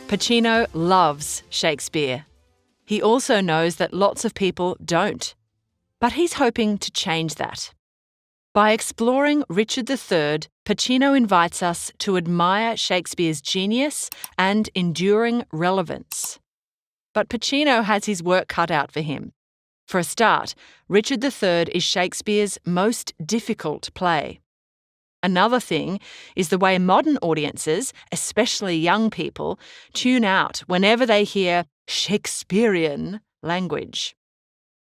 Pacino loves Shakespeare. He also knows that lots of people don't. But he's hoping to change that. By exploring Richard III, Pacino invites us to admire Shakespeare's genius and enduring relevance. But Pacino has his work cut out for him. For a start, Richard III is Shakespeare's most difficult play. Another thing is the way modern audiences, especially young people, tune out whenever they hear Shakespearean language.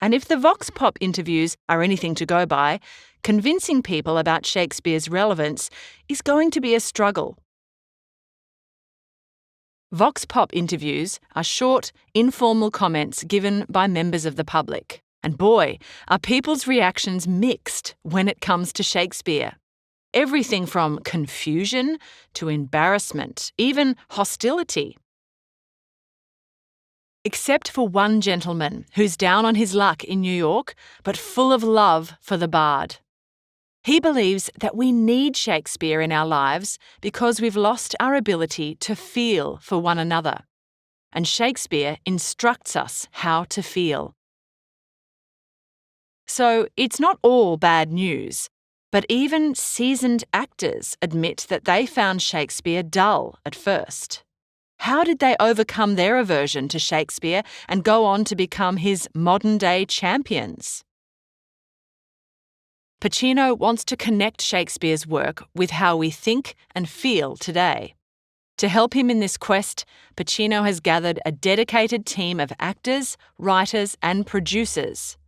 And if the Vox Pop interviews are anything to go by, convincing people about Shakespeare's relevance is going to be a struggle. Vox Pop interviews are short, informal comments given by members of the public. And boy, are people's reactions mixed when it comes to Shakespeare. Everything from confusion to embarrassment, even hostility. Except for one gentleman who's down on his luck in New York, but full of love for the bard. He believes that we need Shakespeare in our lives because we've lost our ability to feel for one another. And Shakespeare instructs us how to feel. So it's not all bad news, but even seasoned actors admit that they found Shakespeare dull at first. How did they overcome their aversion to Shakespeare and go on to become his modern-day champions? Pacino wants to connect Shakespeare's work with how we think and feel today. To help him in this quest, Pacino has gathered a dedicated team of actors, writers, and producers.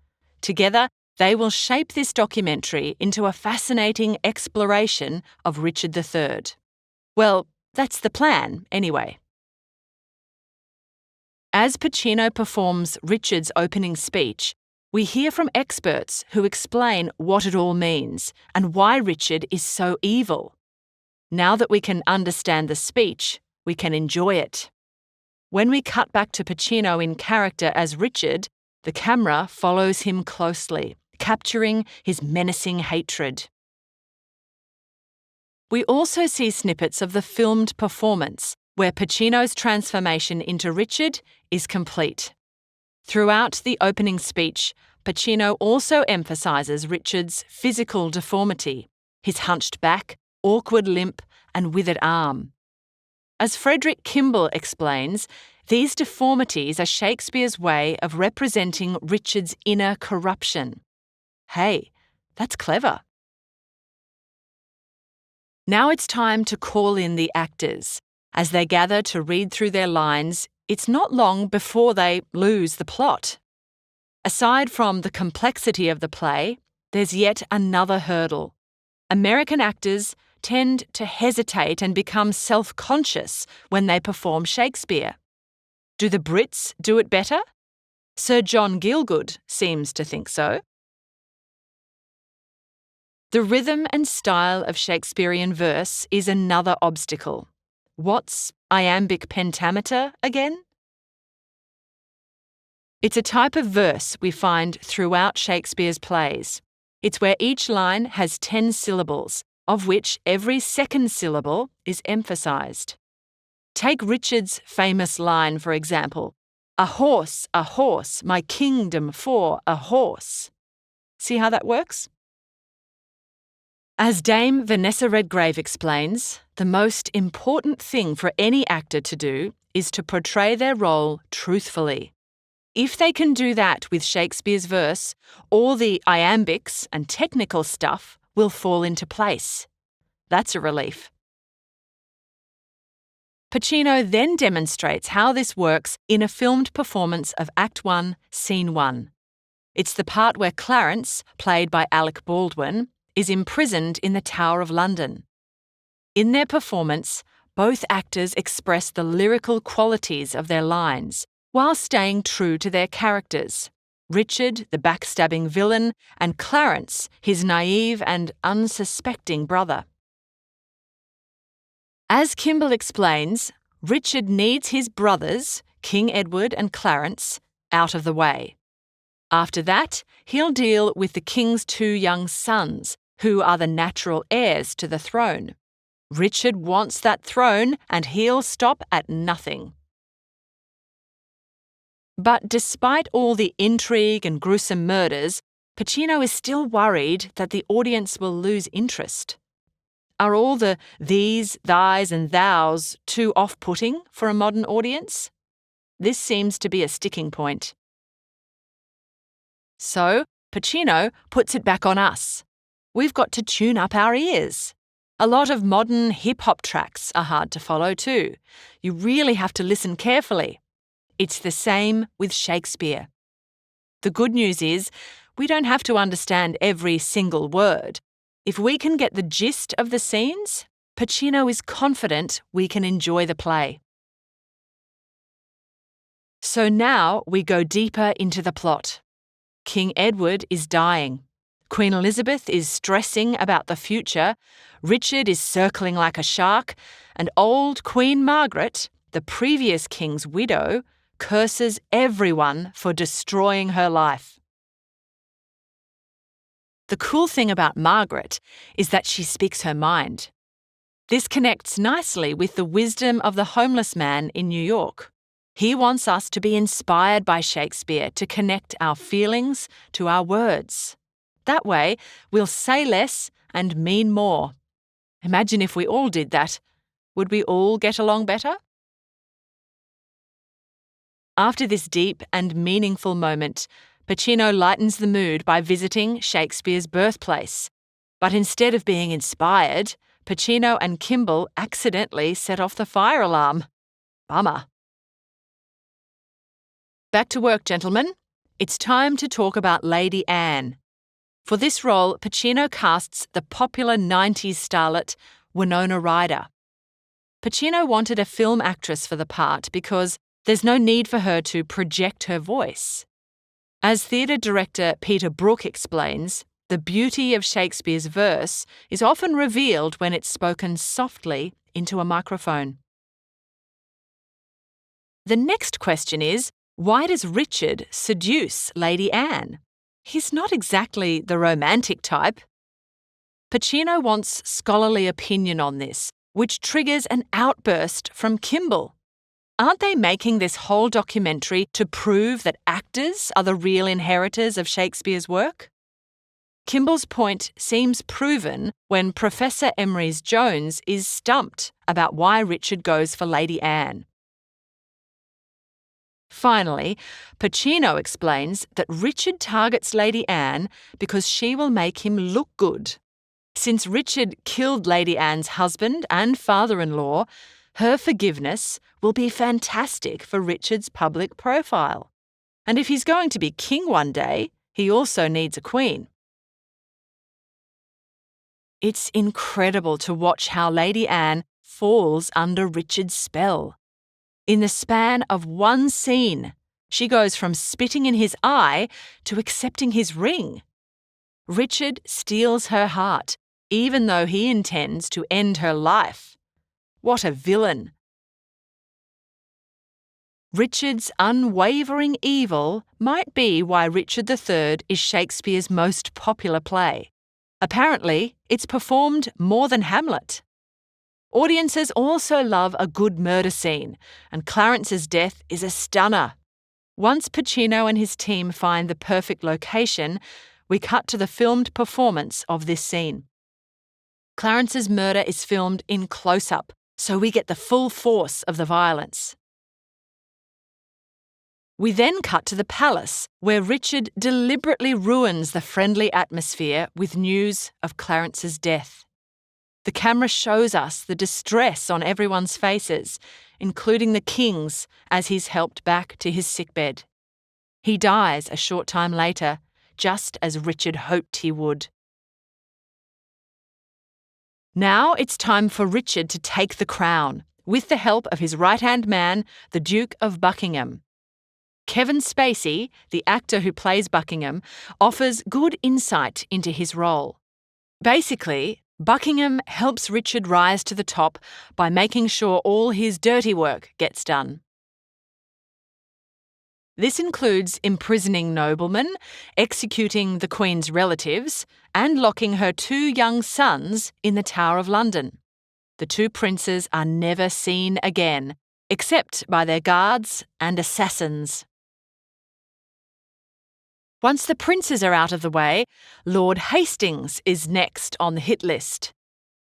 Together, they will shape this documentary into a fascinating exploration of Richard III. Well, that's the plan, anyway. As Pacino performs Richard's opening speech, we hear from experts who explain what it all means and why Richard is so evil. Now that we can understand the speech, we can enjoy it. When we cut back to Pacino in character as Richard, the camera follows him closely, capturing his menacing hatred. We also see snippets of the filmed performance, where Pacino's transformation into Richard is complete. Throughout the opening speech, Pacino also emphasises Richard's physical deformity, his hunched back, awkward limp, and withered arm. As Frederick Kimball explains, these deformities are Shakespeare's way of representing Richard's inner corruption. Hey, that's clever. Now it's time to call in the actors. As they gather to read through their lines, it's not long before they lose the plot. Aside from the complexity of the play, there's yet another hurdle. American actors tend to hesitate and become self-conscious when they perform Shakespeare. Do the Brits do it better? Sir John Gielgud seems to think so. The rhythm and style of Shakespearean verse is another obstacle. What's iambic pentameter again? It's a type of verse we find throughout Shakespeare's plays. It's where each line has 10 syllables, of which every second syllable is emphasised. Take Richard's famous line, for example, a horse, my kingdom for a horse." See how that works? As Dame Vanessa Redgrave explains, the most important thing for any actor to do is to portray their role truthfully. If they can do that with Shakespeare's verse, all the iambics and technical stuff will fall into place. That's a relief. Pacino then demonstrates how this works in a filmed performance of Act 1, Scene 1. It's the part where Clarence, played by Alec Baldwin, is imprisoned in the Tower of London. In their performance, both actors express the lyrical qualities of their lines while staying true to their characters. Richard, the backstabbing villain, and Clarence, his naive and unsuspecting brother. As Kimball explains, Richard needs his brothers, King Edward and Clarence, out of the way. After that, he'll deal with the king's 2 young sons, who are the natural heirs to the throne. Richard wants that throne, and he'll stop at nothing. But despite all the intrigue and gruesome murders, Pacino is still worried that the audience will lose interest. Are all the these, thys, and thous too off-putting for a modern audience? This seems to be a sticking point. So, Pacino puts it back on us. We've got to tune up our ears. A lot of modern hip-hop tracks are hard to follow too. You really have to listen carefully. It's the same with Shakespeare. The good news is, we don't have to understand every single word. If we can get the gist of the scenes, Pacino is confident we can enjoy the play. So now we go deeper into the plot. King Edward is dying. Queen Elizabeth is stressing about the future. Richard is circling like a shark. And old Queen Margaret, the previous king's widow, curses everyone for destroying her life. The cool thing about Margaret is that she speaks her mind. This connects nicely with the wisdom of the homeless man in New York. He wants us to be inspired by Shakespeare to connect our feelings to our words. That way, we'll say less and mean more. Imagine if we all did that. Would we all get along better? After this deep and meaningful moment, Pacino lightens the mood by visiting Shakespeare's birthplace. But instead of being inspired, Pacino and Kimball accidentally set off the fire alarm. Bummer. Back to work, gentlemen. It's time to talk about Lady Anne. For this role, Pacino casts the popular 90s starlet Winona Ryder. Pacino wanted a film actress for the part because there's no need for her to project her voice. As theatre director Peter Brook explains, the beauty of Shakespeare's verse is often revealed when it's spoken softly into a microphone. The next question is, why does Richard seduce Lady Anne? He's not exactly the romantic type. Pacino wants scholarly opinion on this, which triggers an outburst from Kimball. Aren't they making this whole documentary to prove that actors are the real inheritors of Shakespeare's work? Kimball's point seems proven when Professor Emery's Jones is stumped about why Richard goes for Lady Anne. Finally, Pacino explains that Richard targets Lady Anne because she will make him look good. Since Richard killed Lady Anne's husband and father-in-law, her forgiveness will be fantastic for Richard's public profile. And if he's going to be king one day, he also needs a queen. It's incredible to watch how Lady Anne falls under Richard's spell. In the span of one scene, she goes from spitting in his eye to accepting his ring. Richard steals her heart, even though he intends to end her life. What a villain! Richard's unwavering evil might be why Richard III is Shakespeare's most popular play. Apparently, it's performed more than Hamlet. Audiences also love a good murder scene, and Clarence's death is a stunner. Once Pacino and his team find the perfect location, we cut to the filmed performance of this scene. Clarence's murder is filmed in close-up, so we get the full force of the violence. We then cut to the palace, where Richard deliberately ruins the friendly atmosphere with news of Clarence's death. The camera shows us the distress on everyone's faces, including the king's, as he's helped back to his sickbed. He dies a short time later, just as Richard hoped he would. Now it's time for Richard to take the crown, with the help of his right-hand man, the Duke of Buckingham. Kevin Spacey, the actor who plays Buckingham, offers good insight into his role. Basically, Buckingham helps Richard rise to the top by making sure all his dirty work gets done. This includes imprisoning noblemen, executing the Queen's relatives, and locking her 2 young sons in the Tower of London. The 2 princes are never seen again, except by their guards and assassins. Once the princes are out of the way, Lord Hastings is next on the hit list.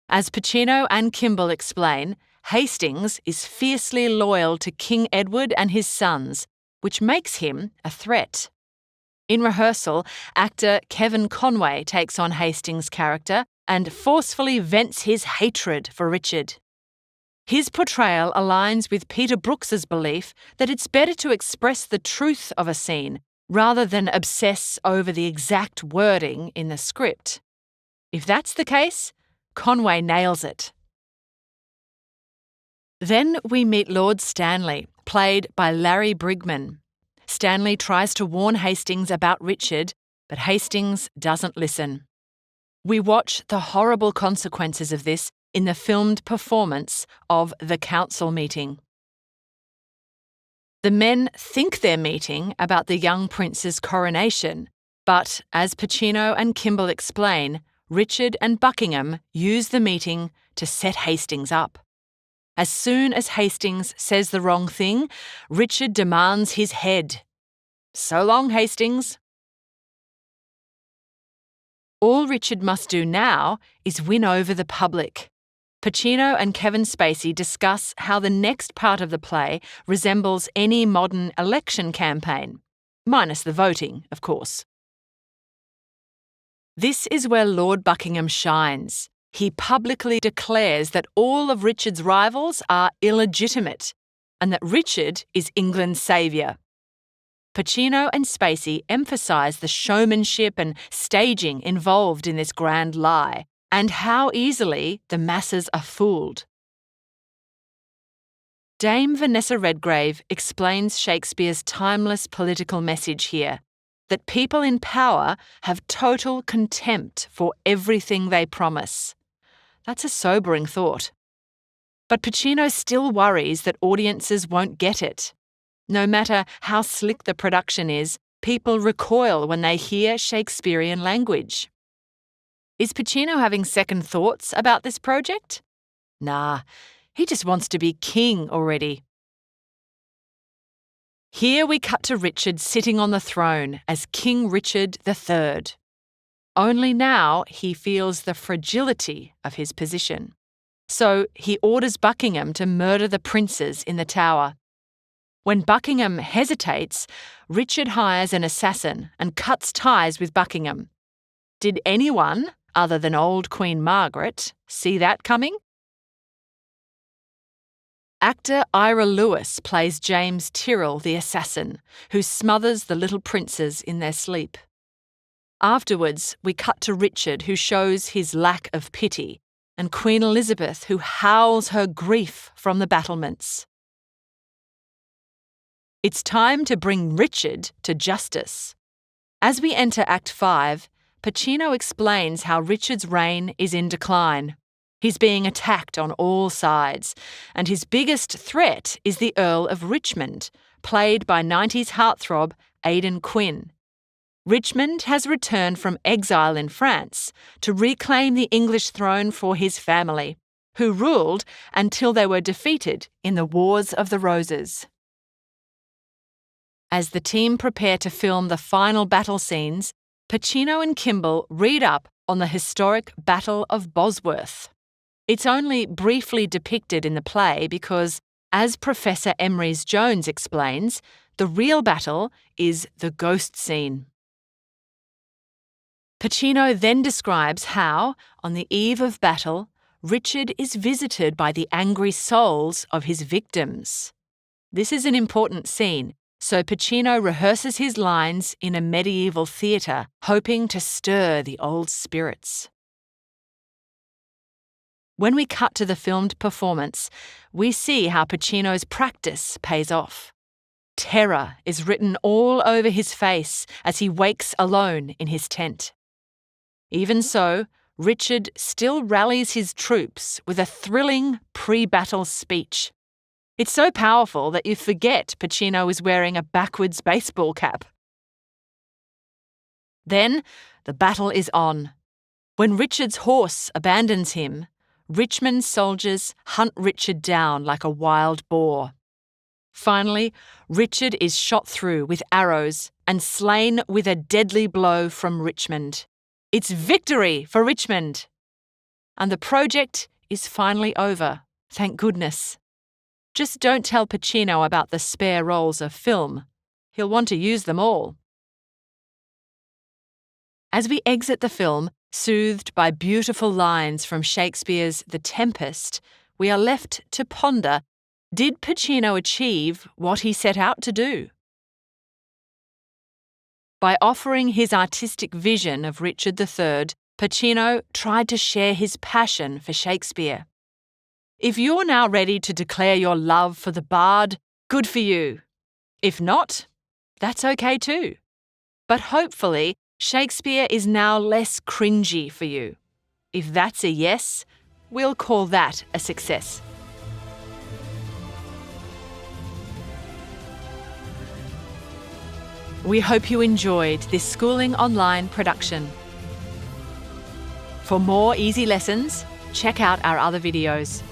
As Pacino and Kimball explain, Hastings is fiercely loyal to King Edward and his sons, which makes him a threat. In rehearsal, actor Kevin Conway takes on Hastings' character and forcefully vents his hatred for Richard. His portrayal aligns with Peter Brooks's belief that it's better to express the truth of a scene rather than obsess over the exact wording in the script. If that's the case, Conway nails it. Then we meet Lord Stanley, played by Larry Brigman. Stanley tries to warn Hastings about Richard, but Hastings doesn't listen. We watch the horrible consequences of this in the filmed performance of The Council Meeting. The men think they're meeting about the young prince's coronation, but as Pacino and Kimball explain, Richard and Buckingham use the meeting to set Hastings up. As soon as Hastings says the wrong thing, Richard demands his head. So long, Hastings. All Richard must do now is win over the public. Pacino and Kevin Spacey discuss how the next part of the play resembles any modern election campaign, minus the voting, of course. This is where Lord Buckingham shines. He publicly declares that all of Richard's rivals are illegitimate and that Richard is England's saviour. Pacino and Spacey emphasise the showmanship and staging involved in this grand lie, and how easily the masses are fooled. Dame Vanessa Redgrave explains Shakespeare's timeless political message here, that people in power have total contempt for everything they promise. That's a sobering thought. But Pacino still worries that audiences won't get it. No matter how slick the production is, people recoil when they hear Shakespearean language. Is Pacino having second thoughts about this project? Nah, he just wants to be king already. Here we cut to Richard sitting on the throne as King Richard III. Only now he feels the fragility of his position. So he orders Buckingham to murder the princes in the Tower. When Buckingham hesitates, Richard hires an assassin and cuts ties with Buckingham. Did anyone, other than old Queen Margaret, see that coming? Actor Ira Lewis plays James Tyrrell, the assassin, who smothers the little princes in their sleep. Afterwards, we cut to Richard, who shows his lack of pity, and Queen Elizabeth, who howls her grief from the battlements. It's time to bring Richard to justice. As we enter Act 5, Pacino explains how Richard's reign is in decline. He's being attacked on all sides, and his biggest threat is the Earl of Richmond, played by 90s heartthrob Aidan Quinn. Richmond has returned from exile in France to reclaim the English throne for his family, who ruled until they were defeated in the Wars of the Roses. As the team prepare to film the final battle scenes, Pacino and Kimball read up on the historic Battle of Bosworth. It's only briefly depicted in the play because, as Professor Emery's Jones explains, the real battle is the ghost scene. Pacino then describes how, on the eve of battle, Richard is visited by the angry souls of his victims. This is an important scene, so Pacino rehearses his lines in a medieval theatre, hoping to stir the old spirits. When we cut to the filmed performance, we see how Pacino's practice pays off. Terror is written all over his face as he wakes alone in his tent. Even so, Richard still rallies his troops with a thrilling pre-battle speech. It's so powerful that you forget Pacino is wearing a backwards baseball cap. Then, the battle is on. When Richard's horse abandons him, Richmond's soldiers hunt Richard down like a wild boar. Finally, Richard is shot through with arrows and slain with a deadly blow from Richmond. It's victory for Richmond! And the project is finally over, thank goodness. Just don't tell Pacino about the spare rolls of film. He'll want to use them all. As we exit the film, soothed by beautiful lines from Shakespeare's The Tempest, we are left to ponder, did Pacino achieve what he set out to do? By offering his artistic vision of Richard III, Pacino tried to share his passion for Shakespeare. If you're now ready to declare your love for the bard, good for you. If not, that's okay too. But hopefully, Shakespeare is now less cringy for you. If that's a yes, we'll call that a success. We hope you enjoyed this Schooling Online production. For more easy lessons, check out our other videos.